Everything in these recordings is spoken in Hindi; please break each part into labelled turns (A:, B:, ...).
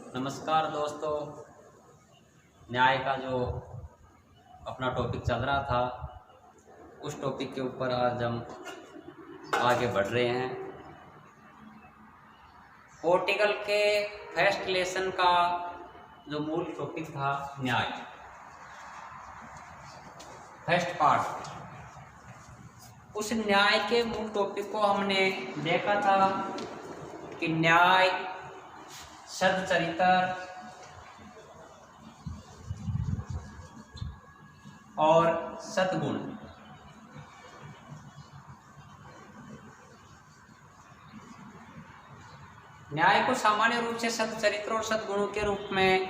A: नमस्कार दोस्तों। न्याय का जो अपना टॉपिक चल रहा था उस टॉपिक के ऊपर आज हम आगे बढ़ रहे हैं। पोर्टिकल के फर्स्ट लेसन का जो मूल टॉपिक था न्याय, फर्स्ट पार्ट, उस न्याय के मूल टॉपिक को हमने देखा था कि न्याय, सदचरित्र और सद्गुण। न्याय को सामान्य रूप से सदचरित्र और सद्गुणों के रूप में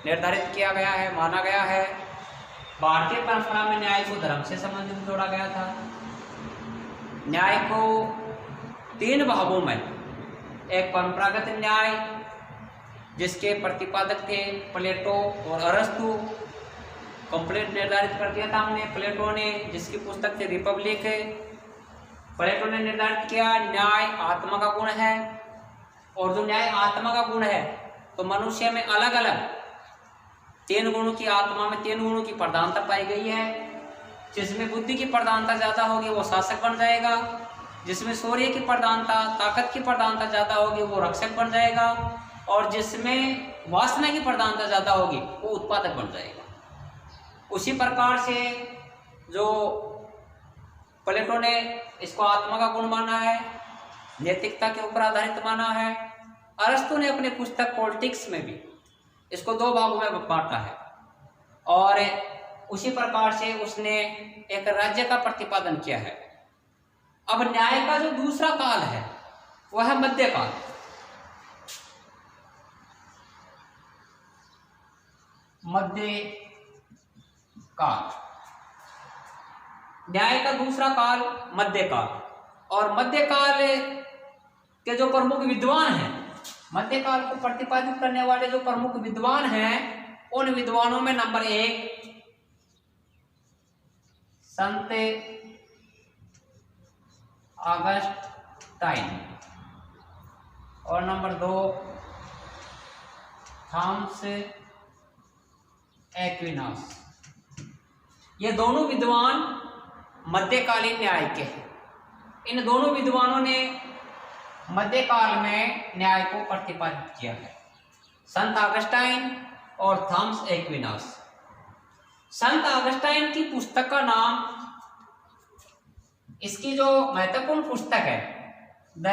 A: निर्धारित किया गया है, माना गया है। भारतीय परंपरा में न्याय को धर्म से संबंधित जोड़ा गया था। न्याय को तीन भागों में, एक परंपरागत न्याय जिसके प्रतिपादक थे प्लेटो और अरस्तु, कंप्लीट निर्धारित कर दिया था हमने प्लेटो ने, जिसकी पुस्तक थी रिपब्लिक। प्लेटो ने निर्धारित किया न्याय आत्मा का गुण है, और जो न्याय आत्मा का गुण है तो मनुष्य में अलग अलग तीन गुणों की, आत्मा में तीन गुणों की प्रधानता पाई गई है। जिसमें बुद्धि की प्रधानता ज्यादा होगी वो शासक बन जाएगा, जिसमें शौर्य की प्रधानता, ताकत की प्रधानता ज्यादा होगी वो रक्षक बन जाएगा, और जिसमें वासना की प्रधानता ज्यादा होगी वो उत्पादक बन जाएगा। उसी प्रकार से जो प्लेटो ने इसको आत्मा का गुण माना है, नैतिकता के ऊपर आधारित माना है, अरस्तु ने अपनी पुस्तक पॉलिटिक्स में भी इसको दो भागों में बांटा है, और उसी प्रकार से उसने एक राज्य का प्रतिपादन किया है। अब न्याय का जो दूसरा काल है वह है मध्यकाल। मध्यकाल, न्याय का दूसरा काल मध्यकाल। और मध्यकाल के जो प्रमुख विद्वान हैं, मध्यकाल को प्रतिपादित करने वाले जो प्रमुख विद्वान हैं, उन विद्वानों में नंबर एक संत ऑगस्टाइन और नंबर दो थॉमस एक्विनास। ये दोनों विद्वान मध्यकालीन न्याय के हैं। इन दोनों विद्वानों ने मध्यकाल में न्याय को प्रतिपादित किया है, संत ऑगस्टाइन और थॉमस एक्विनास। संत ऑगस्टाइन की पुस्तक का नाम, इसकी जो महत्वपूर्ण पुस्तक है the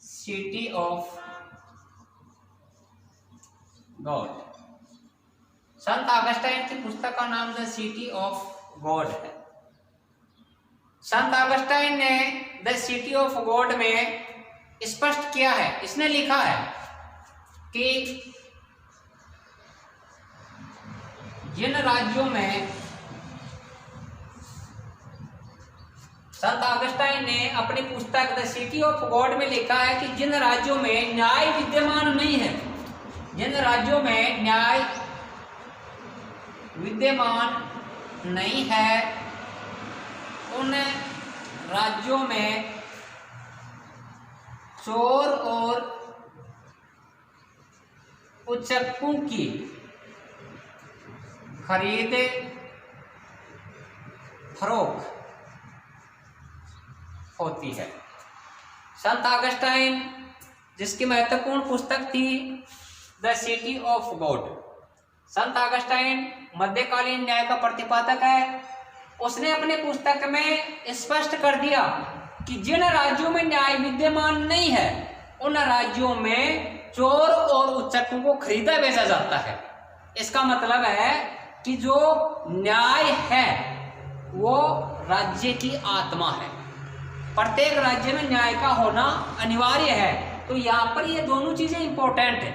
A: city of God, Sant Augustine की पुस्तक का नाम द सिटी ऑफ गॉड है। संत ऑगस्टाइन ने द सिटी ऑफ गॉड में स्पष्ट किया है, इसने लिखा है कि जिन राज्यों में, संत ऑगस्टाइन ने अपनी पुस्तक द सिटी ऑफ गॉड में लिखा है कि जिन राज्यों में न्याय विद्यमान नहीं है, जिन राज्यों में न्याय विद्यमान नहीं है, उन राज्यों में चोर और उचक्कों की खरीद फरोख्त होती है। संत ऑगस्टाइन, जिसकी महत्वपूर्ण पुस्तक थी the city of God, Sant Augustine मध्यकालीन न्याय का प्रतिपादक है। उसने अपने पुस्तक में स्पष्ट कर दिया कि जिन राज्यों में न्याय विद्यमान नहीं है, उन राज्यों में चोर और उच्चकों को खरीदा बेचा जाता है। इसका मतलब है कि जो न्याय है वो राज्य की आत्मा है। प्रत्येक राज्य में न्याय का होना अनिवार्य है। तो यहाँ पर ये दोनों चीजें इंपॉर्टेंट है,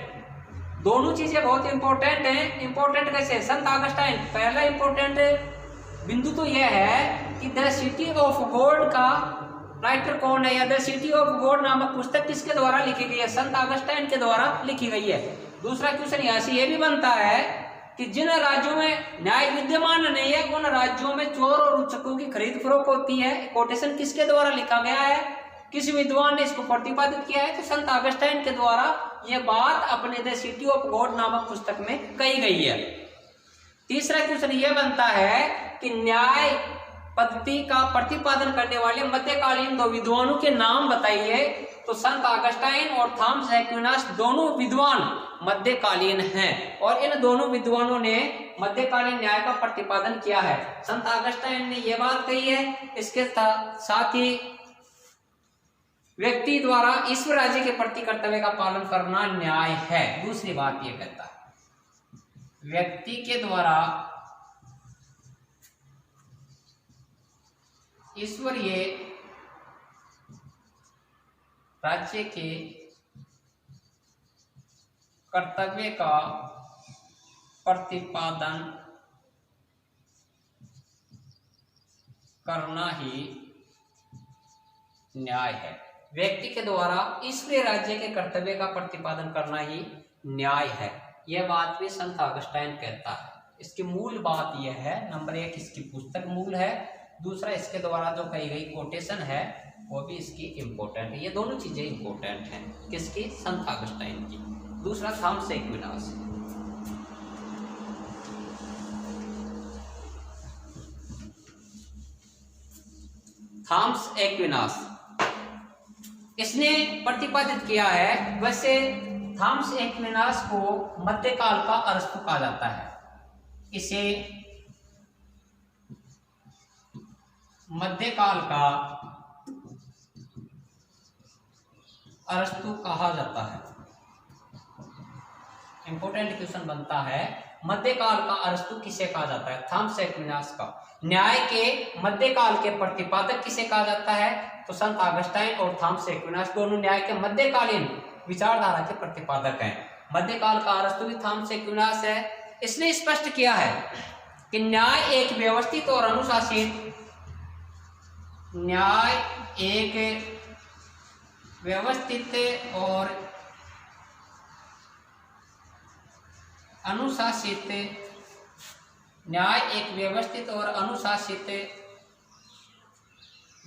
A: दोनों चीजें बहुत इंपॉर्टेंट हैं। इंपॉर्टेंट कैसे? संत ऑगस्टाइन, पहला इंपॉर्टेंट बिंदु तो यह है कि द सिटी ऑफ गॉड का राइटर कौन है, या द सिटी ऑफ गॉड नामक पुस्तक किसके द्वारा लिखी गई है? संत ऑगस्टाइन के द्वारा लिखी गई है। दूसरा क्वेश्चन यहाँ से ये भी बनता है कि जिन राज्यों में न्याय विद्यमान नहीं है, उन राज्यों में चोर और उच्चकों की खरीद फरोख्त होती है। कोटेशन किसके द्वारा लिखा गया है? किस विद्वान ने इसको प्रतिपादित किया है? तो संत ऑगस्टाइन के द्वारा यह बात अपने द सिटी ऑफ गॉड नामक पुस्तक में कही गई है। तीसरा क्वेश्चन यह बनता है कि न्याय पद्धति का प्रतिपादन करने वाले मध्यकालीन 2 विद्वानों के नाम बताइए। तो संत ऑगस्टाइन और थॉमस एक्विनास दोनों विद्वान मध्यकालीन हैं और इन दोनों विद्वानों ने मध्यकालीन न्याय का प्रतिपादन किया है। संत ऑगस्टाइन ने यह बात कही है, इसके साथ ही व्यक्ति द्वारा ईश्वर राज्य के प्रति कर्तव्य का पालन करना न्याय है। दूसरी बात यह कहता है व्यक्ति के द्वारा ईश्वरीय राज्य के कर्तव्य का प्रतिपादन करना ही न्याय है। व्यक्ति के द्वारा ईश्वरीय राज्य के कर्तव्य का प्रतिपादन करना ही न्याय है। यह बात भी संत ऑगस्टाइन कहता है। इसकी मूल बात यह है, नंबर 1 इसकी पुस्तक मूल है, दूसरा इसके द्वारा जो कही गई कोटेशन है वो भी इसकी इंपॉर्टेंट है। ये दोनों चीजें इंपॉर्टेंट हैं। किसकी? संत ऑगस्टाइन की। दूसरा थॉमस एक्विनास। थॉमस एक्विनास इसने प्रतिपादित किया है। वैसे थॉमस एक्विनास को मध्यकाल का अरस्तु कहा जाता है। इसे मध्यकाल का अरस्तु कहा जाता है। इंपॉर्टेंट क्वेश्चन बनता है, मध्यकाल का अरस्तु किसे कहा जाता है? थॉमस एक्विनास का। न्याय के मध्यकाल के प्रतिपादक किसे कहा जाता है? तो संत ऑगस्टाइन और थॉमस एक्विनास दोनों न्याय के मध्यकालीन विचारधारा के प्रतिपादक हैं। मध्यकाल का अरस्तु भी थॉमस एक्विनास है। इसने स्पष्ट किया है कि न्याय एक व्यवस्थित और अनुशासित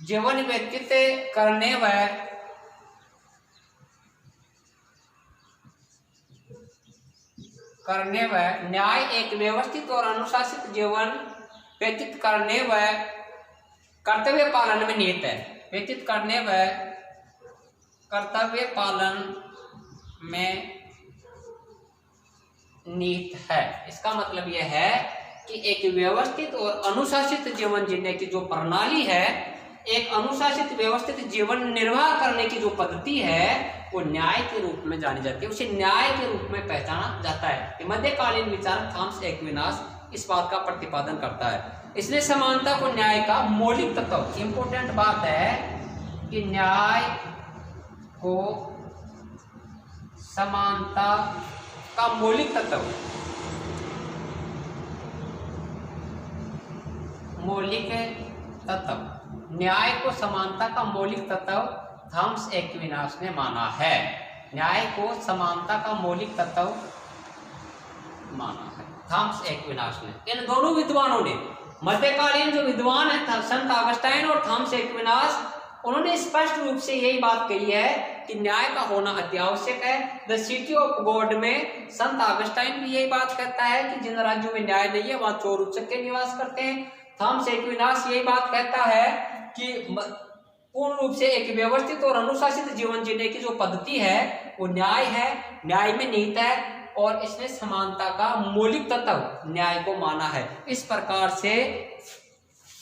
A: जीवन व्यतीत करने व न्याय एक व्यवस्थित और अनुशासित जीवन व्यतीत करने व कर्तव्य पालन में निहित है। व्यतीत करने व कर्तव्य पालन में निहित है। इसका मतलब यह है कि एक व्यवस्थित और अनुशासित जीवन जीने की जो प्रणाली है, एक अनुशासित व्यवस्थित जीवन निर्वाह करने की जो पद्धति है, वो न्याय के रूप में जानी जाती है। उसे न्याय के रूप में पहचाना जाता है। मध्यकालीन विचारक थॉमस एक्विनास इस बात का प्रतिपादन करता है। इसने समानता को न्याय का मौलिक तत्व, इंपॉर्टेंट बात है कि न्याय को समानता का मौलिक तत्व, न्याय को समानता का मौलिक तत्व थॉमस एक्विनास ने माना है। न्याय को समानता का मौलिक तत्व माना है थॉमस एक्विनास ने। इन दोनों विद्वानों ने, मध्यकालीन जो विद्वान है संत ऑगस्टाइन और थॉमस एक्विनास, उन्होंने स्पष्ट रूप से यही बात कही है कि न्याय का होना अत्यावश्यक है। द सिटी ऑफ गॉड में संत ऑगस्टाइन भी यही बात कहता है कि जिन राज्यों में न्याय नहीं है वहां चोर उचक्के निवास करते हैं। थॉमस एक्विनास यही बात कहता है कि पूर्ण रूप से एक व्यवस्थित और अनुशासित जीवन जीने की जो पद्धति है वो न्याय है, न्याय में निहित है, और इसने समानता का मौलिक तत्व न्याय को माना है। इस प्रकार से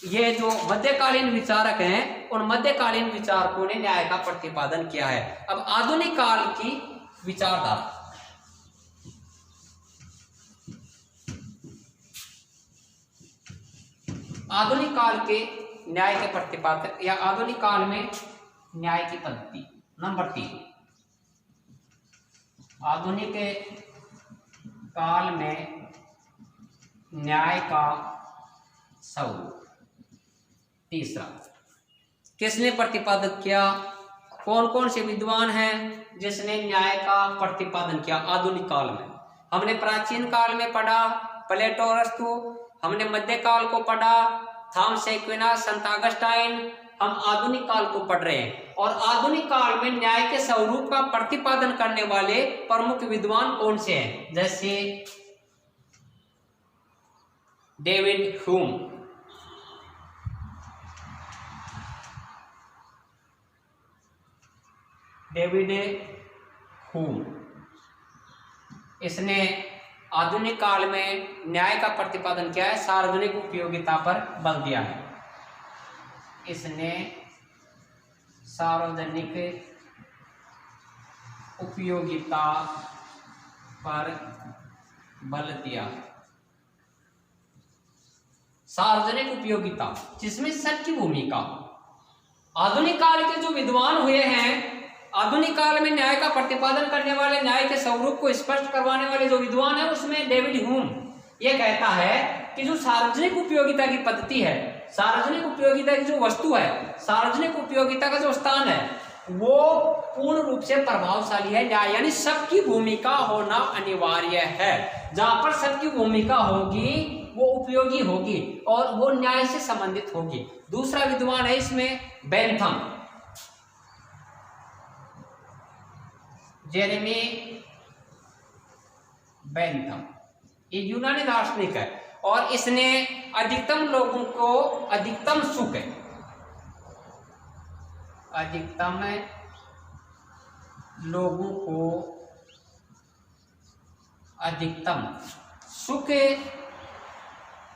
A: ये जो मध्यकालीन विचारक हैं, उन मध्यकालीन विचारकों ने न्याय का प्रतिपादन किया है। अब आधुनिक काल की विचारधारा, आधुनिक काल के न्याय के प्रतिपादक या आधुनिक काल में न्याय की पद्धति। नंबर 3, आधुनिक काल में न्याय का स्वरूप। तीसरा, किसने प्रतिपादित किया? कौन कौन से विद्वान हैं जिसने न्याय का प्रतिपादन किया आधुनिक काल में? हमने प्राचीन काल में पढ़ा प्लेटो, अरस्तु। हमने मध्यकाल को पढ़ा थॉमस एक्विनास, संत ऑगस्टाइन। हम आधुनिक काल को पढ़ रहे हैं और आधुनिक काल में न्याय के स्वरूप का प्रतिपादन करने वाले प्रमुख विद्वान कौन से हैं? जैसे डेविड ह्यूम, इसने आधुनिक काल में न्याय का प्रतिपादन किया है, सार्वजनिक उपयोगिता पर बल दिया है। इसने सार्वजनिक उपयोगिता पर बल दिया। सार्वजनिक उपयोगिता जिसमें सबकी भूमिका। आधुनिक काल के जो विद्वान हुए हैं, आधुनिक काल में न्याय का प्रतिपादन करने वाले, न्याय के स्वरूप को स्पष्ट करवाने वाले जो विद्वान है, उसमें डेविड ह्यूम ये कहता है कि जो सार्वजनिक उपयोगिता की पद्धति है, सार्वजनिक उपयोगिता की जो वस्तु है, सार्वजनिक उपयोगिता का जो स्थान है, वो पूर्ण रूप से प्रभावशाली है न्याय, यानी सबकी भूमिका होना अनिवार्य है। जहां पर सबकी भूमिका होगी वो उपयोगी होगी और वो न्याय से संबंधित होगी। दूसरा विद्वान है इसमें बेंथम, जेरेमी बेंथम, ये यूनानी दार्शनिक है और इसने अधिकतम लोगों को अधिकतम सुख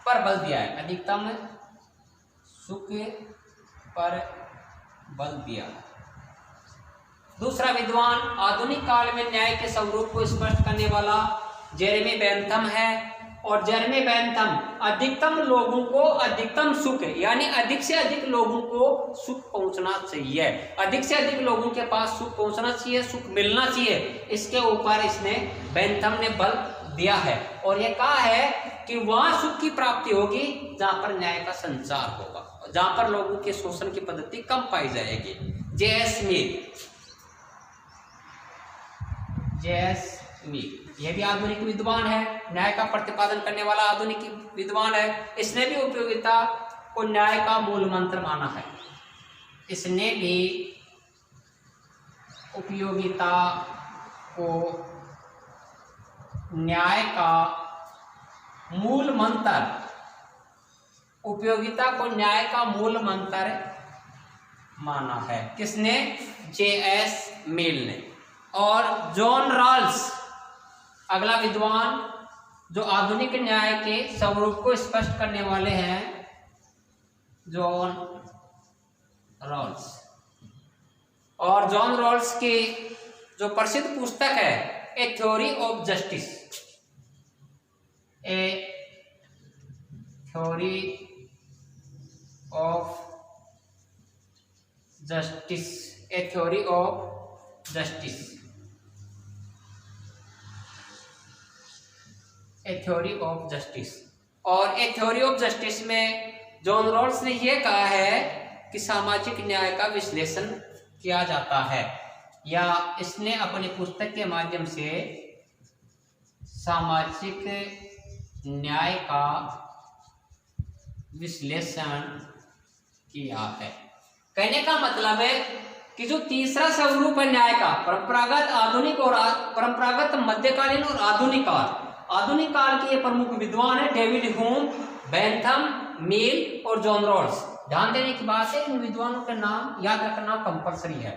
A: पर बल दिया है, अधिकतम सुख पर बल दिया। दूसरा विद्वान आधुनिक काल में न्याय के स्वरूप को स्पष्ट करने वाला जेरेमी बेंथम है और जेरेमी बेंथम अधिकतम लोगों को अधिकतम सुख, यानी अधिक से अधिक लोगों को सुख पहुंचना चाहिए, अधिक से अधिक लोगों के पास सुख पहुंचना चाहिए, सुख मिलना चाहिए, इसके ऊपर इसने बेंथम ने बल दिया है और यह कहा है कि वहां सुख की प्राप्ति होगी जहां पर न्याय का संचार होगा, जहां पर लोगों के शोषण की पद्धति कम पाई जाएगी। जे.एस. मिल यह भी आधुनिक विद्वान है, न्याय का प्रतिपादन करने वाला आधुनिक विद्वान है। इसने भी उपयोगिता को न्याय का मूल मंत्र माना है। इसने भी उपयोगिता को न्याय का मूल मंत्र, उपयोगिता को न्याय का मूल मंत्र माना है। किसने? जे.एस. मिल ने। और जॉन रॉल्स अगला विद्वान जो आधुनिक न्याय के स्वरूप को स्पष्ट करने वाले हैं, जॉन रॉल्स। और जॉन रॉल्स की जो प्रसिद्ध पुस्तक है ए theory of justice, A theory of justice, A theory of justice, A theory of justice. और ए थ्योरी ऑफ जस्टिस में जॉन रॉल्स ने यह कहा है कि सामाजिक न्याय का विश्लेषण किया जाता है, या इसने अपनी पुस्तक के माध्यम से सामाजिक न्याय का विश्लेषण किया है। कहने का मतलब है कि जो तीसरा स्वरूप है न्याय का, परंपरागत, आधुनिक और परंपरागत, मध्यकालीन और आधुनिक काल। आधुनिक काल के ये प्रमुख विद्वान है डेविड ह्यूम, बेंथम, मिल और जॉन रॉल्स। ध्यान देने की बात है, इन विद्वानों के नाम याद रखना कंपलसरी है।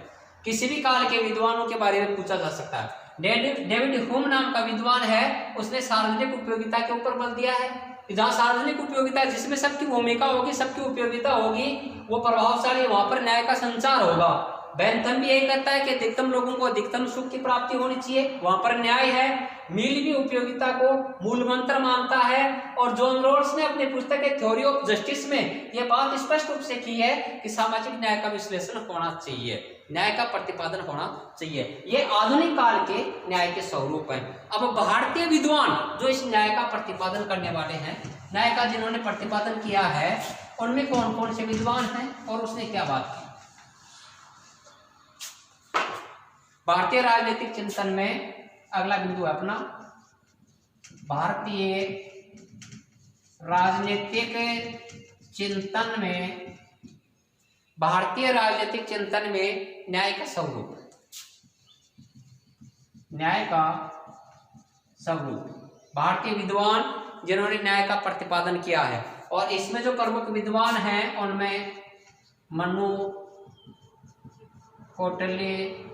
A: किसी भी काल के विद्वानों के बारे में पूछा जा सकता है। डेविड ह्यूम नाम का विद्वान है, उसने सार्वजनिक उपयोगिता के ऊपर बल दिया है। जहाँ सार्वजनिक उपयोगिता जिसमें सबकी भूमिका होगी, सबकी उपयोगिता होगी, वो प्रभावशाली, वहां पर न्याय का संचार होगा। बेंथम भी यही कहता है कि अधिकतम लोगों को अधिकतम सुख की प्राप्ति होनी चाहिए, वहां पर न्याय है। मिल भी उपयोगिता को मूल मंत्र मानता है और जॉन रॉल्स ने अपनी पुस्तक थ्योरी ऑफ जस्टिस में यह बात स्पष्ट रूप से की है कि सामाजिक न्याय का विश्लेषण होना चाहिए, न्याय का प्रतिपादन होना चाहिए। ये आधुनिक काल के न्याय के स्वरूप हैं। अब भारतीय विद्वान जो इस न्याय का प्रतिपादन करने वाले हैं, न्याय का जिन्होंने प्रतिपादन किया है, उनमें कौन कौन से विद्वान हैं और उसने क्या बात की। भारतीय राजनीतिक चिंतन में अगला बिंदु है अपना भारतीय राजनीतिक चिंतन में भारतीय राजनीतिक चिंतन में न्याय का स्वरूप, न्याय का स्वरूप, भारतीय विद्वान जिन्होंने न्याय का प्रतिपादन किया है। और इसमें जो प्रमुख विद्वान हैं उनमें मनु, कौटिल्य,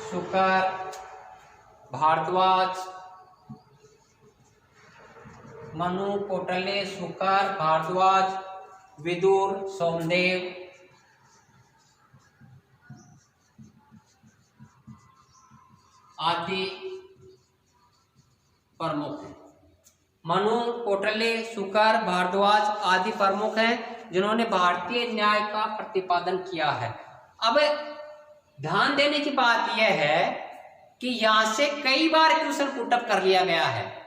A: शुकर, भारद्वाज, मनु, कौटिल्य, शुकर, भारद्वाज, विदुर, सोमदेव, आदि प्रमुख हैं। मनु, कौटिल्य, शुकर, भारद्वाज आदि प्रमुख हैं जिन्होंने भारतीय न्याय का प्रतिपादन किया है। अब ध्यान देने की बात यह है कि यहां से कई बार क्वेश्चन पुटअप कर लिया गया है।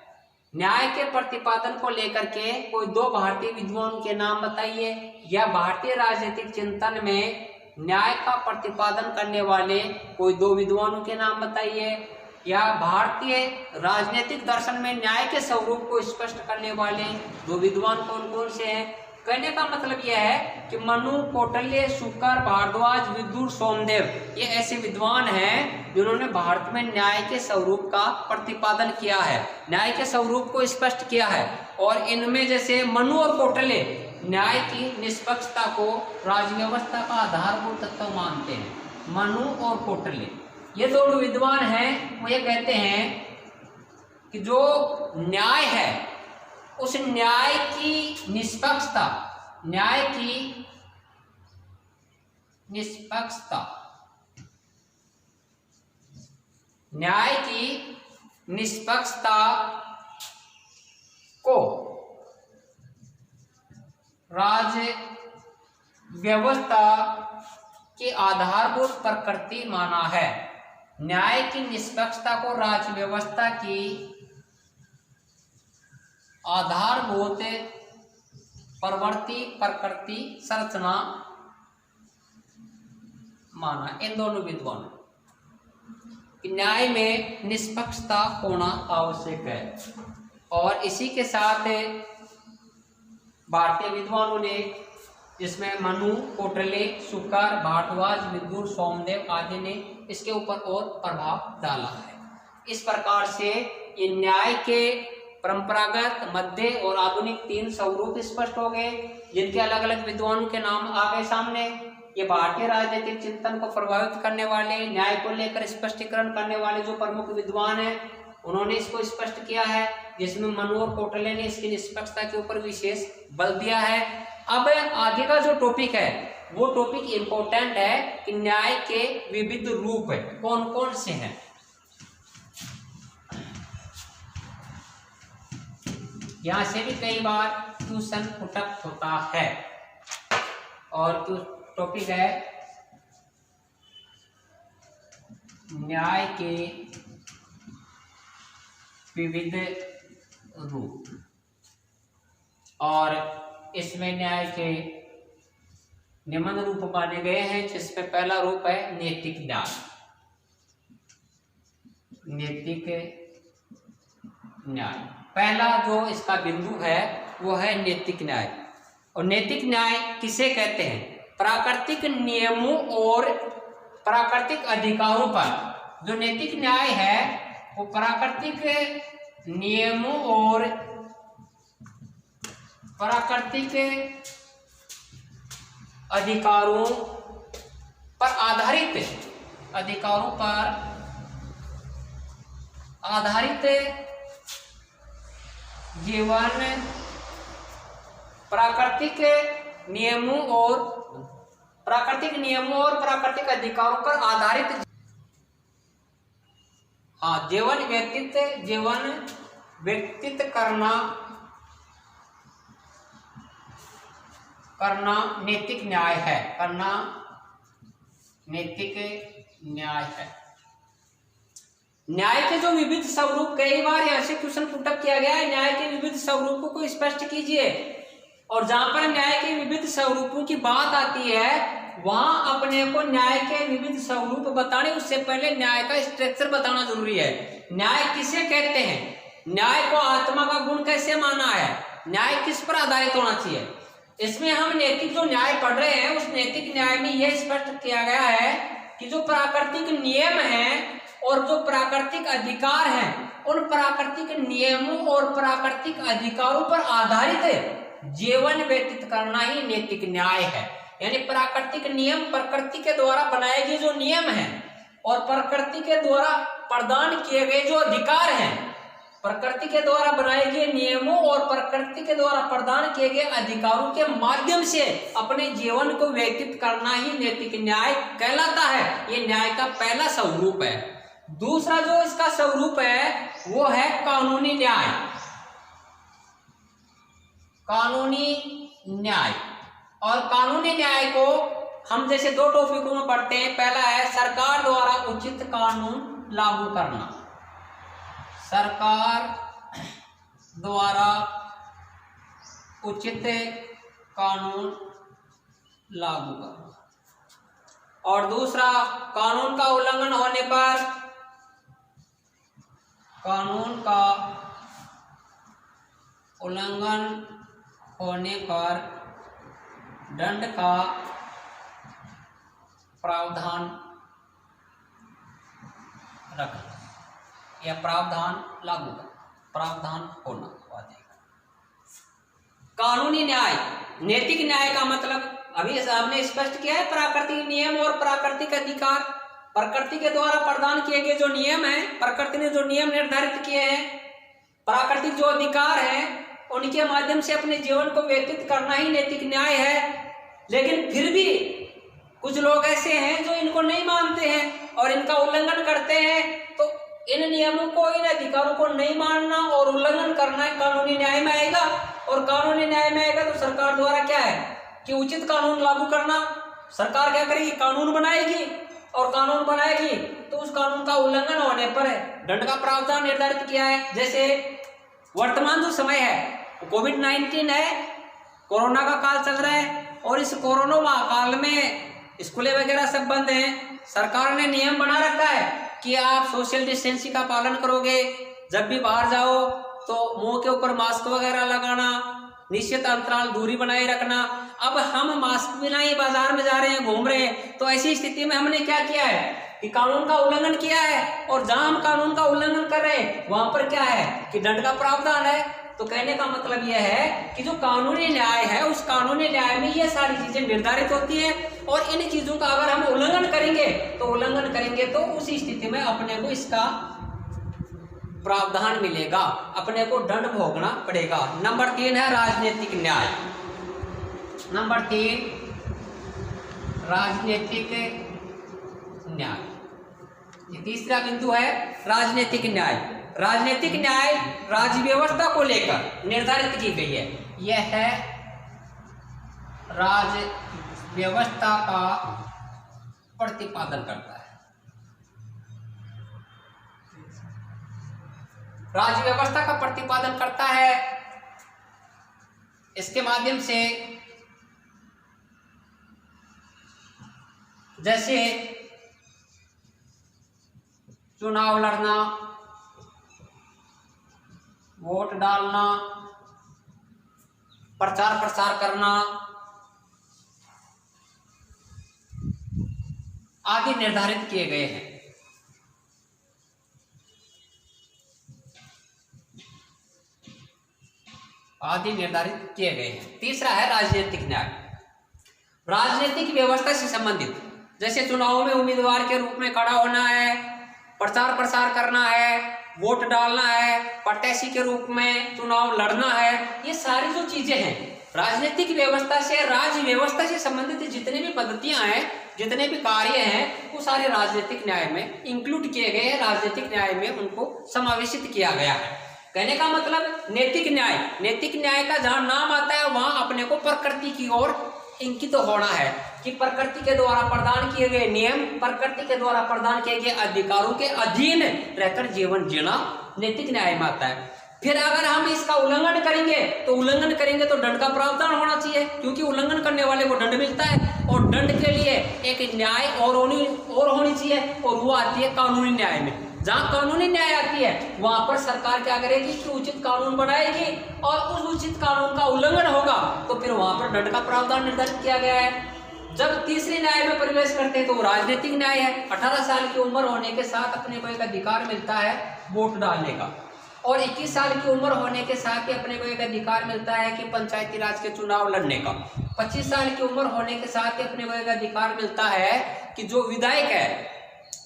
A: न्याय के प्रतिपादन को लेकर के कोई दो भारतीय विद्वानों के नाम बताइए, या भारतीय राजनीतिक चिंतन में न्याय का प्रतिपादन करने वाले कोई दो विद्वानों के नाम बताइए, या भारतीय राजनीतिक दर्शन में न्याय के स्वरूप को स्पष्ट करने वाले दो विद्वान कौन कौन से हैं। कहने का मतलब यह है कि मनु, कौटिल्य, शुकर, भारद्वाज, विदुर, सोमदेव ये ऐसे विद्वान हैं जिन्होंने भारत में न्याय के स्वरूप का प्रतिपादन किया है, न्याय के स्वरूप को स्पष्ट किया है। और इनमें जैसे मनु और कौटिल्य न्याय की निष्पक्षता को राजव्यवस्था का आधारभूत तत्व मानते हैं। मनु और कौटिल्य ये दोनों विद्वान हैं, वो ये कहते हैं कि जो न्याय है उस न्याय की निष्पक्षता, न्याय की निष्पक्षता, न्याय की निष्पक्षता को राज्य व्यवस्था के आधारभूत प्रकृति माना है। न्याय की निष्पक्षता को राज्य व्यवस्था की आधारभूत प्रकृति संरचना माना। इन दोनों विद्वानों कि न्याय में निष्पक्षता होना आवश्यक है। और इसी के साथ भारतीय विद्वानों ने, जिसमें मनु, कौटिल्य, शुकर, भारद्वाज, विदुर, सोमदेव आदि ने इसके ऊपर और प्रभाव डाला है। इस प्रकार से ये न्याय के परंपरागत, मध्य और आधुनिक तीन स्वरूप स्पष्ट हो गए, जिनके अलग अलग विद्वानों के नाम आ गए सामने। ये भारतीय राजनीतिक चिंतन को प्रभावित करने वाले, न्याय को लेकर स्पष्टीकरण करने वाले जो प्रमुख विद्वान हैं उन्होंने इसको स्पष्ट किया है, जिसमें मनु और कौटिल्य ने इसकी निष्पक्षता के ऊपर विशेष बल दिया है। अब आगे का जो टॉपिक है वो टॉपिक इंपॉर्टेंट है कि न्याय के विविध रूप कौन कौन से हैं। यहां से भी कई बार क्वेश्चन पुटअप होता है। और टॉपिक है न्याय के विविध रूप, और इसमें न्याय के निम्न रूप माने गए हैं, जिसमें पहला रूप है नैतिक न्याय। नैतिक न्याय पहला जो इसका बिंदु है वो है नैतिक न्याय। और नैतिक न्याय किसे कहते हैं? प्राकृतिक नियमों और प्राकृतिक अधिकारों पर जो नैतिक न्याय है वो प्राकृतिक नियमों और प्राकृतिक अधिकारों पर आधारित जीवन, प्राकृतिक नियमों और प्राकृतिक अधिकारों पर आधारित जीवन व्यतीत करना नैतिक न्याय है। न्याय के जो विविध स्वरूप, कई बार यहाँ से क्वेश्चन पुटअप किया गया है, न्याय के विविध स्वरूपों को स्पष्ट कीजिए। और जहां पर न्याय के विविध स्वरूपों की बात आती है वहां अपने को न्याय के विविध स्वरूप बताने उससे पहले न्याय का स्ट्रक्चर बताना जरूरी है। न्याय किसे कहते हैं? न्याय को आत्मा का गुण कैसे माना है? न्याय किस पर आधारित होना चाहिए? इसमें हम नैतिक जो न्याय पढ़ रहे हैं उस नैतिक न्याय में यह स्पष्ट किया गया है कि जो प्राकृतिक नियम हैं और जो प्राकृतिक अधिकार हैं, उन प्राकृतिक नियमों और प्राकृतिक अधिकारों पर आधारित जीवन व्यतीत करना ही नैतिक न्याय है। यानी प्राकृतिक नियम प्रकृति के द्वारा बनाए गए जो नियम हैं और प्रकृति के द्वारा प्रदान किए गए जो अधिकार हैं, प्रकृति के द्वारा बनाए गए नियमों और प्रकृति के द्वारा प्रदान किए गए अधिकारों के माध्यम से अपने जीवन को व्यतीत करना ही नैतिक न्याय कहलाता है। ये न्याय का पहला स्वरूप है। दूसरा जो इसका स्वरूप है वो है कानूनी न्याय। कानूनी न्याय और कानूनी न्याय को हम जैसे दो टॉपिकों में पढ़ते हैं। पहला है सरकार द्वारा उचित कानून लागू करना। सरकार द्वारा उचित कानून लागू करना। और दूसरा कानून का उल्लंघन होने पर, कानून का उल्लंघन होने पर दंड का प्रावधान रखना या प्रावधान लागू करना, प्रावधान होना पड़ेगा। कानूनी न्याय, नैतिक न्याय का मतलब अभी हमने स्पष्ट किया है, प्राकृतिक नियम और प्राकृतिक अधिकार। प्रकृति के द्वारा प्रदान किए गए जो नियम हैं, प्रकृति ने जो नियम निर्धारित किए हैं, प्राकृतिक जो अधिकार हैं, उनके माध्यम से अपने जीवन को व्यतीत करना ही नैतिक न्याय है। लेकिन फिर भी कुछ लोग ऐसे हैं जो इनको नहीं मानते हैं और इनका उल्लंघन करते हैं। तो इन नियमों को, इन अधिकारों को नहीं मानना और उल्लंघन करना कानूनी न्याय में आएगा। और कानूनी न्याय में आएगा तो सरकार द्वारा क्या है कि उचित कानून लागू करना। सरकार क्या करेगी, कानून बनाएगी और कानून बनाएगी तो उस कानून का उल्लंघन होने पर दंड का प्रावधान निर्धारित किया है। जैसे वर्तमान जो समय है कोविड-19 है, कोरोना का काल चल रहा है और इस कोरोना महाकाल में स्कूलें वगैरह सब बंद हैं। सरकार ने नियम बना रखा है कि आप सोशल डिस्टेंसिंग का पालन करोगे, जब भी बाहर जाओ तो मुंह के ऊपर मास्क वगैरह लगाना, निश्चित अंतराल दूरी बनाए रखना। अब हम मास्क बिना ही बाजार में जा रहे हैं, घूम रहे हैं, तो ऐसी स्थिति में हमने क्या किया है कि कानून का उल्लंघन किया है। और जहां हम कानून का उल्लंघन कर रहे हैं वहां पर क्या है कि दंड का प्रावधान है। तो कहने का मतलब यह है कि जो कानूनी न्याय है उस कानूनी न्याय में ये सारी चीजें निर्धारित होती हैं और इन चीजों का अगर हम उल्लंघन करेंगे तो उस स्थिति में अपने को इसका प्रावधान मिलेगा, अपने को दंड भोगना पड़ेगा। नंबर 3 है राजनीतिक न्याय। नंबर 3 राजनीतिक न्याय। ये तीसरा बिंदु है राजनीतिक न्याय। राजनीतिक न्याय राज्य व्यवस्था को लेकर निर्धारित की गई है। यह है राज्य व्यवस्था का प्रतिपादन करता है। राज्य व्यवस्था का प्रतिपादन करता है। इसके माध्यम से जैसे चुनाव लड़ना, वोट डालना, प्रचार प्रसार करना आदि निर्धारित किए गए हैं। तीसरा है राजनीतिक न्याय। राजनीतिक व्यवस्था से संबंधित, जैसे चुनावों में उम्मीदवार के रूप में खड़ा होना है, प्रचार प्रसार करना है, वोट डालना है, प्रत्याशी के रूप में चुनाव लड़ना है, ये सारी जो चीजें हैं राजनीतिक व्यवस्था से, राज्य व्यवस्था से संबंधित जितने भी पद्धतियां हैं, जितने भी कार्य हैं, वो सारे राजनीतिक न्याय में इंक्लूड किए गए हैं, राजनीतिक न्याय में उनको समावेशित किया गया है। कहने का मतलब नैतिक न्याय का जहां नाम आता है वहां अपने को प्रकृति की ओर इंकित होना है कि प्रकृति के द्वारा प्रदान किए गए नियम, प्रकृति के द्वारा प्रदान किए गए अधिकारों के अधीन रहकर जीवन जीना नैतिक न्याय में आता है। फिर अगर हम इसका उल्लंघन करेंगे तो दंड का प्रावधान होना चाहिए, क्योंकि उल्लंघन करने वाले को दंड मिलता है और दंड के लिए एक न्याय और होनी चाहिए और वो आती है कानूनी न्याय में। जहां कानूनी न्याय आती है वहां पर सरकार क्या करेगी कि उचित कानून बनाएगी, और उस उचित कानून का उल्लंघन होगा तो फिर वहां पर दंड का प्रावधान निर्धारित किया गया है। जब तीसरी न्याय में प्रवेश करते हैं तो वो राजनीतिक न्याय है। 18 साल की उम्र होने के साथ अपने को एक अधिकार मिलता है वोट डालने का, और 21 साल की उम्र होने के साथ ही अपने को एक अधिकार मिलता है कि पंचायती राज के चुनाव लड़ने का। 25 साल की उम्र होने के साथ ही अपने को एक अधिकार मिलता है कि जो विधायक है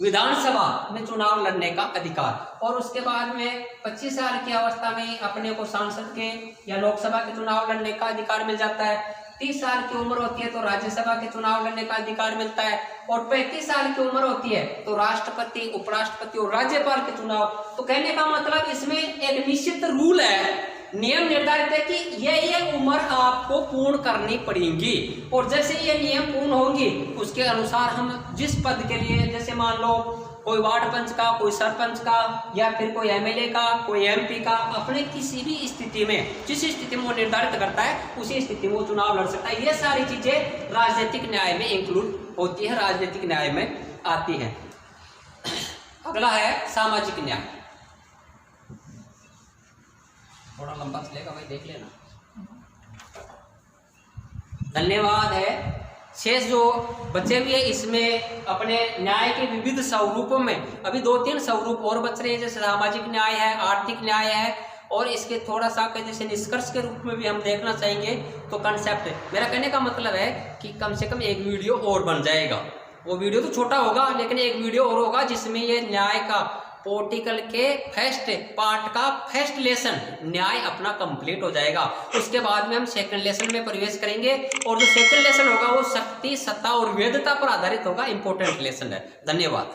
A: विधानसभा में चुनाव लड़ने का अधिकार, और उसके बाद में 25 साल की अवस्था में अपने को सांसद के या लोकसभा के चुनाव लड़ने का अधिकार मिल जाता है। 30 साल की उम्र होती है तो राज्यसभा के चुनाव लड़ने का अधिकार मिलता है, और 35 साल की उम्र होती है तो राष्ट्रपति, उपराष्ट्रपति और राज्यपाल के चुनाव। तो कहने का मतलब इसमें एक निश्चित रूल है, नियम निर्धारित है कि ये उम्र आपको पूर्ण करनी पड़ेगी, और जैसे ये नियम पूर्ण होंगी उसके अनुसार हम जिस पद के लिए, जैसे मान लो कोई वार्ड पंच का, कोई सरपंच का, या फिर कोई एमएलए का, कोई एमपी का, अपने किसी भी स्थिति में जिस स्थिति में वो निर्धारित करता है उसी स्थिति में वो चुनाव लड़ सकता है। ये सारी चीजें राजनीतिक न्याय में इंक्लूड होती है, राजनीतिक न्याय में आती है। अगला है सामाजिक न्याय। थोड़ा लंबा चलेगा भाई, देख लेना। धन्यवाद है। शेष जो बचे हुए इसमें अपने न्याय के विविध स्वरूपों में अभी 2-3 स्वरूप और बच रहे हैं, जैसे सामाजिक न्याय है, आर्थिक न्याय है, और इसके थोड़ा सा जैसे निष्कर्ष के रूप में भी हम देखना चाहेंगे तो कंसेप्ट। मेरा कहने का मतलब है कि कम से कम एक वीडियो और बन जाएगा। वो वीडियो तो छोटा होगा लेकिन एक वीडियो और होगा जिसमें ये न्याय का पोर्टिकल के फर्स्ट पार्ट का फर्स्ट लेसन न्याय अपना कंप्लीट हो जाएगा। उसके बाद में हम सेकंड लेसन में प्रवेश करेंगे, और जो सेकंड लेसन होगा वो शक्ति, सत्ता और वेदता पर आधारित होगा। इंपॉर्टेंट लेसन है। धन्यवाद।